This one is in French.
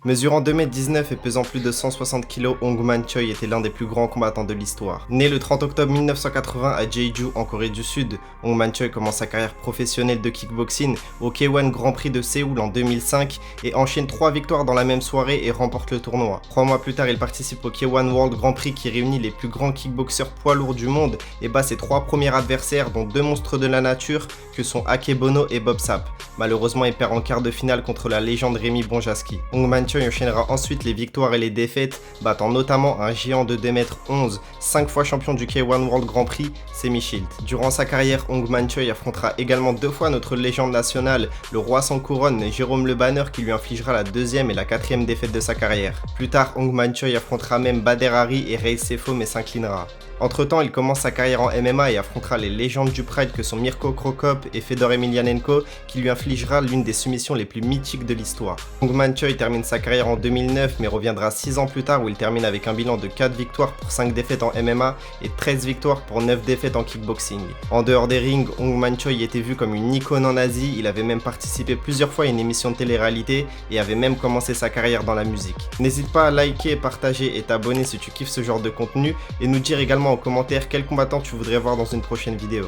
Mesurant 2,19 m et pesant plus de 160 kg, Ong Man Choi était l'un des plus grands combattants de l'histoire. Né le 30 octobre 1980 à Jeju, en Corée du Sud, Ong Man Choi commence sa carrière professionnelle de kickboxing au K1 Grand Prix de Séoul en 2005 et enchaîne 3 victoires dans la même soirée et remporte le tournoi. 3 mois plus tard, il participe au K1 World Grand Prix qui réunit les plus grands kickboxers poids lourds du monde et bat ses 3 premiers adversaires, dont 2 monstres de la nature que sont Akebono et Bob Sapp. Malheureusement, il perd en quart de finale contre la légende Rémi Bonjaski. Ong Man Choi enchaînera ensuite les victoires et les défaites, battant notamment un géant de 2,11 m, 5 fois champion du K1 World Grand Prix, Semi Shield. Durant sa carrière, Ong Man Choi affrontera également 2 fois notre légende nationale, le roi sans couronne, Jérôme Le Banner, qui lui infligera la 2e et la 4e défaite de sa carrière. Plus tard, Ong Man Choi affrontera même Bader Hari et Ray Sefo mais s'inclinera. Entre temps, il commence sa carrière en MMA et affrontera les légendes du Pride que sont Mirko Cro Cop et Fedor Emelianenko, qui lui infligera l'une des soumissions les plus mythiques de l'histoire. Ong Man Choi termine sa carrière en 2009 mais reviendra 6 ans plus tard où il termine avec un bilan de 4 victoires pour 5 défaites en MMA et 13 victoires pour 9 défaites en kickboxing. En dehors des rings, Ong Man Choi était vu comme une icône en Asie, il avait même participé plusieurs fois à une émission de télé-réalité et avait même commencé sa carrière dans la musique. N'hésite pas à liker, partager et t'abonner si tu kiffes ce genre de contenu et nous dire également en commentaire quel combattant tu voudrais voir dans une prochaine vidéo.